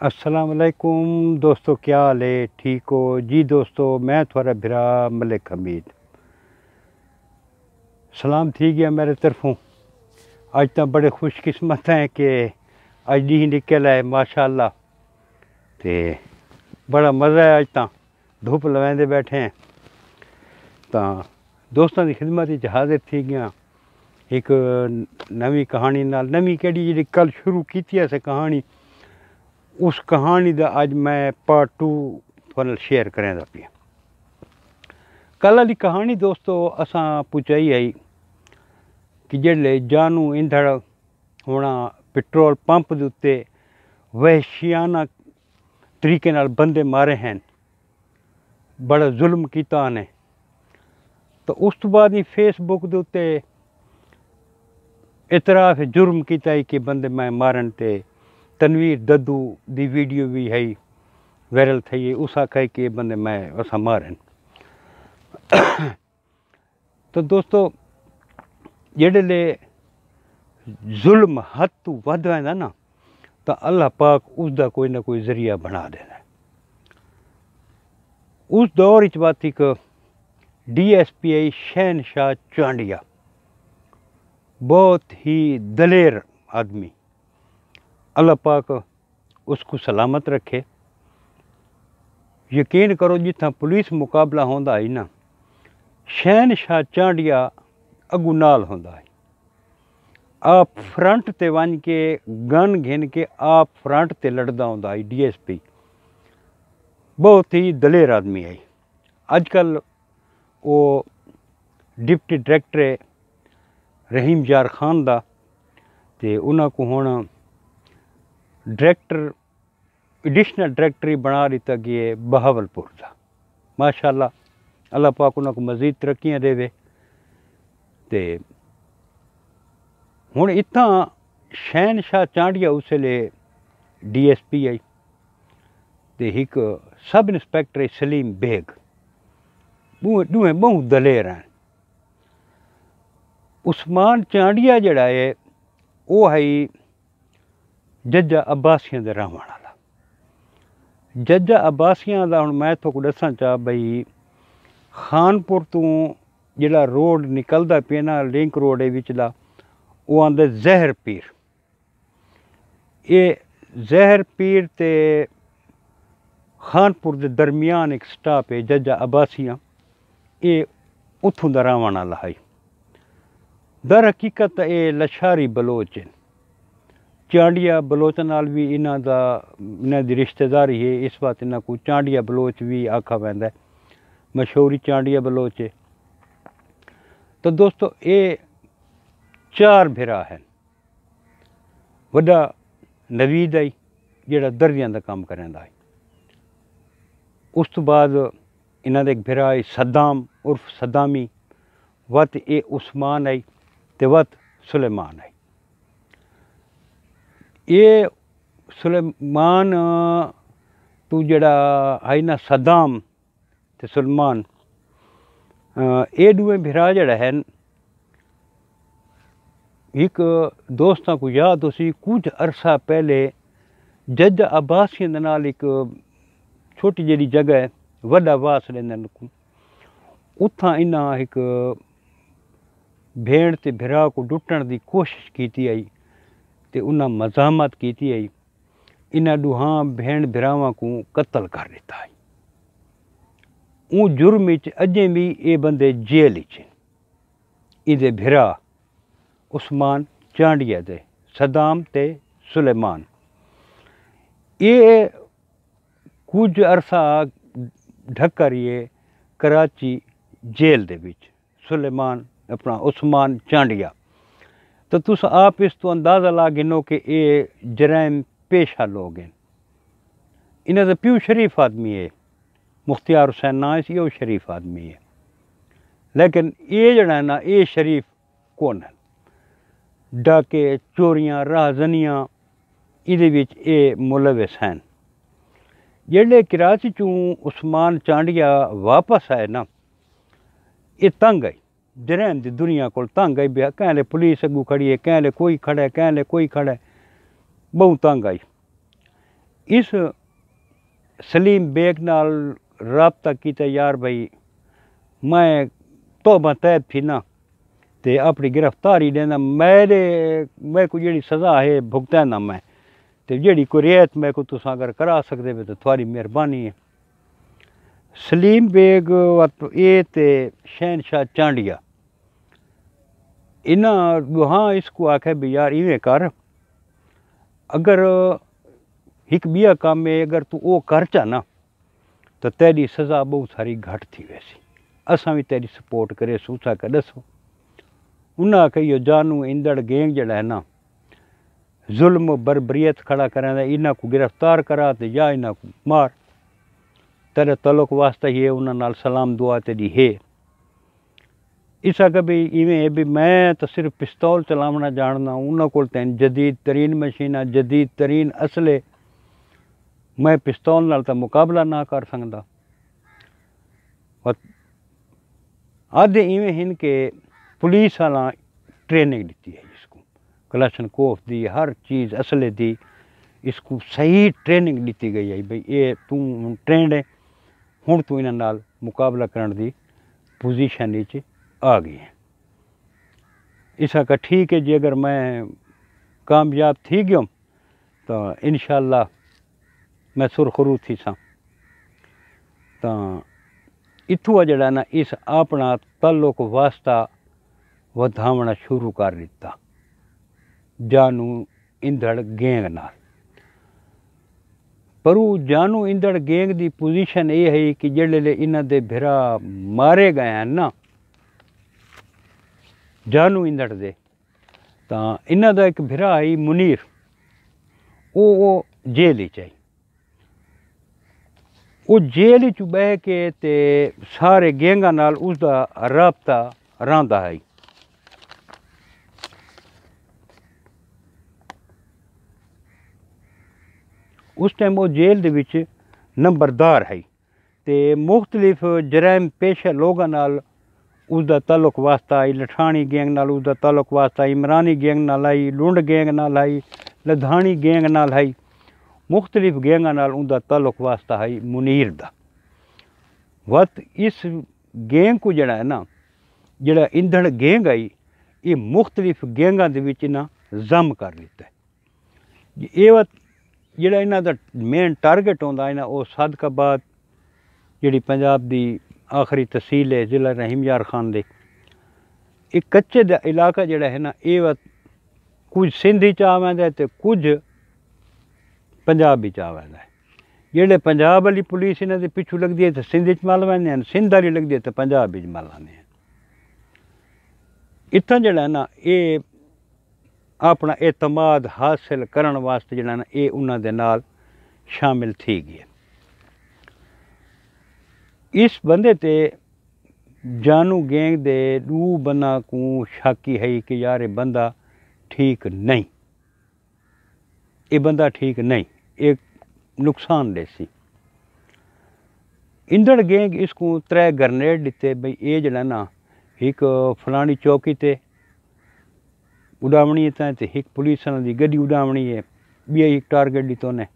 अस्सलाम वालेकुम दोस्तों, क्या हाल है? ठीक हो जी दोस्तों? मैं थोड़ा बिरा मलिक हमीद, सलाम थी गया मेरे तरफों। अज तो बड़े खुशकिस्मत हैं कि अज दी निकल है माशाअल्लाह। ते बड़ा मज़ा है, अज तो धुप लवेंदे बैठे हैं। तो दोस्तों की खिदमत हाजिर थी गया एक नवी कहानी नाल। नवी केड़ी जी कल शुरू की से कहानी, उस कहानी का अज मैं पार्ट 2 थोड़े शेयर करें पिया। कल वाली कहानी दोस्तों असां पुचाई आई कि जेडे जानू इंधड़ होना पेट्रोल पंप के उत्ते वहशियाना तरीके नाल बंदे मारे हैं, बड़ा जुल्म किया ने। तो उस तो बाद ही फेसबुक के उत्ते इतराफ जुर्म किया कि बंदे मैं मारन ते तनवीर दद्दू दी वीडियो भी है वायरल थी। उस आखा कि बंदे मैं असा मारन। तो दोस्तों जेडे जुल्म हद तू वध वेंदा ना, तो अल्लाह पाक उसका कोई ना कोई जरिया बना देना। उस दौर बात एक DSP शहनशाह चांडिया, बहुत ही दलेर आदमी, अल्लाह पाक उसको सलामत रखे। यकीन करो जिथा पुलिस मुकाबला होंदा ही ना, शहनशाह चांडिया अगू नाल होंदा है। आप फ्रंट ते वन के गन घिन के आप फ्रंट ते लड़दा होंदा है। DSP बहुत ही दलेर आदमी है। अजकल वो डिप्टी डायरैक्टर रहीम यार खान दा ते उन्हों को हुण डायरैक्टर एडिशनल डायरैक्टर ही बना दिता गया बहावलपुर का। माशाअल्लाह, अल्लाह पाक उन्होंने को मजीद तरक्कियां देवे। ते हुण इत्थां शहनशाह चांडिया उसले DSP आई ते एक सब इंस्पैक्टर सलीम बेग, दुहें बहुत दलेर हैं। उस्मान चांडिया जड़ा है वो है जज्जा अब्बासियां दे रहण वाला। जज्जा अब्बासियां दा हुण मैं तो दसां चाह बई, खानपुर तो जिहड़ा रोड निकलदा पिया ना, लिंक रोड है विचला, वो आंदे जहर पीर। ये जहर पीर ते खानपुर के दरमियान एक स्टाप है जज्जा अब्बासियां, ये उत्थों दा रहण वाला है। दर हकीकत ये लशारी बलोच हैं। चांडिया बलोच नाल भी इन्हां दा इन्हां दी रिश्तेदारी है, इस बात इन्हां को चांडिया बलोच भी आखा पैंदा है। मशहूरी चांडिया बलोच है। तो दोस्तों ये 4 भिरा हैं। वड्डा नवीद है जिहड़ा दर्जियां दा काम करदा है। उस तो बाद इन्हां दा एक भिरा है सद्दाम उर्फ सद्दामी, वत ये उस्मान है ते वत सुलेमान है। ये सुलेमान तू जड़ा है ना सद्दाम ते सुलेमान, ये दुए भिरा जड़ा है एक दोस्तां को याद उसी कुछ अरसा पहले जज्जा अब्बासियां दे नाल एक छोटी जी जगह है, वड्डा वास लेंदे उत्थां इन्हां एक भेड़ ते भिरा को डुटण की कोशिश की आई ते उन्हां मज़ामत की आई। इन्हां दुहां भेड़ भिरावां को कत्ल कर दिता है। ऊ जुर्म विच अजें भी ये बंदे जेल विच हैं। इहदे भिरा उस्मान चांडिया दे सद्दाम ते सुलेमान, ये कुछ अरसा ढक्कर ये कराची जेल दे विच सुलेमान अपना उस्मान चांडिया। तो तुस आप इस तो अंदाज़ा ला गिनो कि ये जराइम पेशा लोग हैं। इन्हां दा प्यू शरीफ आदमी है, मुख्तियार हुसैन ना इसी, वो शरीफ आदमी है। लेकिन ये जड़ा है ना, ये शरीफ कौन है? डाके चोरियां राहजनियां इहदे विच ये मुलविस हैं। जेडे कराची चूं उस्मान चांडिया वापस आए ना, ये तंग आई जरैन दी दुनिया को तंग आई बिया। कहले पुलिस अगू खड़ी है, कहले कोई खड़ा है, कहले कोई खड़ा है, बहुत तंग आई। इस सलीम बेग नाल राबता किया यार भाई मैं तौबा तैब थी ना ते अपनी गिरफ्तारी देना मैं को जी सज़ा है भुगतना मैं ते जी कोई रियायत मैं को तुस अगर करा सकते हो तो थोड़ी मेहरबानी है। सलीम बेग ये ते शहनशाह चांडिया इन्हें हाँ इसको आखे भी यार इवें कर अगर एक बिया काम है अगर तू वो कर चा ना तो तेरी सज़ा बहुत सारी घट थी वैसी असां भी तेरी सपोर्ट करे सूसा के दसो। उन्हें आखे यो जानू इंदड़ गैंग जड़ा है ना जुल्म बरबरीयत खड़ा करें इन्हों को गिरफ्तार करा तो या इन्हों को मार तेरे तलुक वास्ते ही उन्होंने नाल सलाम दुआ तेरी है। इस आगे भी इवें है भी मैं तो सिर्फ पिस्तौल चलावना जानना उन्होंने को जदीद तरीन मशीना जदीद तरीन असले मैं पिस्तौल नाल तो मुकाबला ना कर सकता। आधे इवें हिन के पुलिस वाला ट्रेनिंग दी है इसको कलाशन कोफ दी हर चीज़ असले दी इसको सही ट्रेनिंग दी गई है भाई ये तू ट्रेंड है हूँ तू इन्हां नाल मुकाबला करने की पोजीशन आ गई है। इस का ठीक है जी अगर मैं कामयाब थी गयो तो इंशाअल्लाह मैं सुरखरू थी सा तो इथुआ जड़ा ना इस अपना ताल्लुक वास्ता वधावना शुरू कर दिता जानू इंदड़ गैंग नाल। पर वो जानू इंदड़ गैंग की पोजीशन ये है कि जेड़े इन्हां दे भिरा मारे गए हैं ना जानू इंदड़ दे तो इन्हां दा एक भिरा है मुनीर वो जेल च आई वो जेल च बह के ते सारे गैंगा नाल उसका राबता रहा है। उस टाइम वो जेल दे विच नंबरदार है ते मुख्तलिफ जराइम पेशा लोगों नाल उसका ताल्लुक वास्ता आई लठानी गैंग नाल उसका ताल्लुक वास्ता इमरानी गैंग नाल आई लुंड गैंग नाल आई लधानी गैंग नाल आई मुख्तलिफ गैंगा नाल उनका ताल्लुक वास्ता है मुनीर दा। वत इस गैंग को जड़ा है ना जड़ा इंधन गैंग आई ये मुख्तलिफ गैंगा दे विच इन्हां जम कर दिता है। ये वत जड़ा इन्हां दा मेन टारगेट होंदा इन्हां वो सादकाबाद जिहड़ी पंजाब दी आखिरी तहसील है जिला रहीम यार खान दे एक कच्चे दा इलाका जड़ा है ना ये वत कुछ सिंधी च आवेंदा ते कुछ पंजाब विच आवेंदा है। जेड़े पंजाब वाली पुलिस इन्हां दे पिछू लगदी है तो सिंध च मल वैंदे हैं सिंध वाली लगदी है तो पंजाब विच मल आने हैं। इत्थां जड़ा है ना ये अपना एतमाद हासिल करन वास्ते जड़ा ना ये उन्हां दे नाल शामिल थी गए। इस बंदे ते जानू गैंग दे दू बंदा को शाकी है कि यार ये बंदा ठीक नहीं ये बंदा ठीक नहीं एक नुकसान देसी। इंदड़ गैंग इसको 3 ग्रनेड दिते भाई ये जड़ा ना एक फलानी चौकी ते उड़ावनी है तो एक पुलिस की गड्डी उड़ावनी है बी एक टारगेट दितो ने।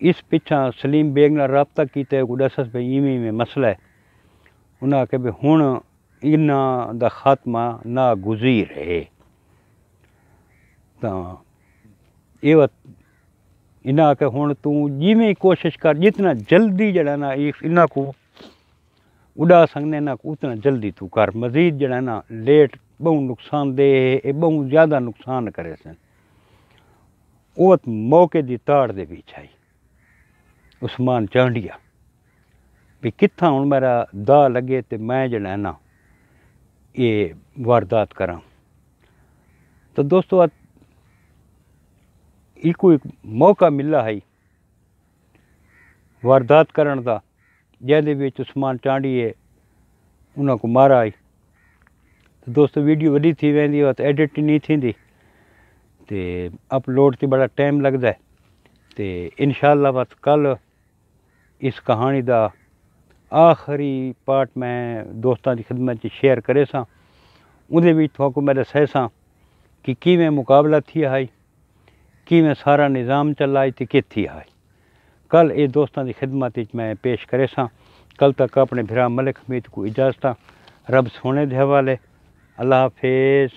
इस पिछा सलीम बेग नाल राबता किया को दसस भाई इवें इवें मसला है उन्हें आखे भी हुण इन्हां दा खात्मा ना गुज़ीर है तो ये वत इन्हें आके हुण तू जिमें कोशिश कर जितना जल्दी जड़ा ना इन्हां को उड़ा सकने इन्हां को उतना जल्दी तू कर मजीद जड़ा ना लेट बहु नुकसानदेह है बहु ज़्यादा नुकसान करे सन। वो मौके की ताड़ दे बीच आई उस्मान चांडिया भी कित्था हुण मेरा दा लगे तो मैं जड़ा ना ये वारदात करा। तो दोस्तों इको एक मौका मिला है वारदात करन दा जैदे विच उस्मान चांडिये उन्हां को मारा आई। तो दोस्तों वीडियो वड्डी थी वेंदी तो एडिट नहीं थींदी ते अपलोड ते बड़ा टाइम लगदा है ते इंशाअल्लाह बस कल इस कहानी दा आखिरी पार्ट मैं दोस्तां दी खिदमत च शेयर करे सां उहदे विच तुहां को मैं दस्से सां कि किवें मुकाबला थी है किवें सारा निज़ाम चलाई ते कित्थे आई। कल ये दोस्तों की खिदमत मैं पेश करे सा। कल तक अपने भरा मलिक हमीद को इजाज़त। रब सोने दे हवाले। अल्लाह हाफिज़।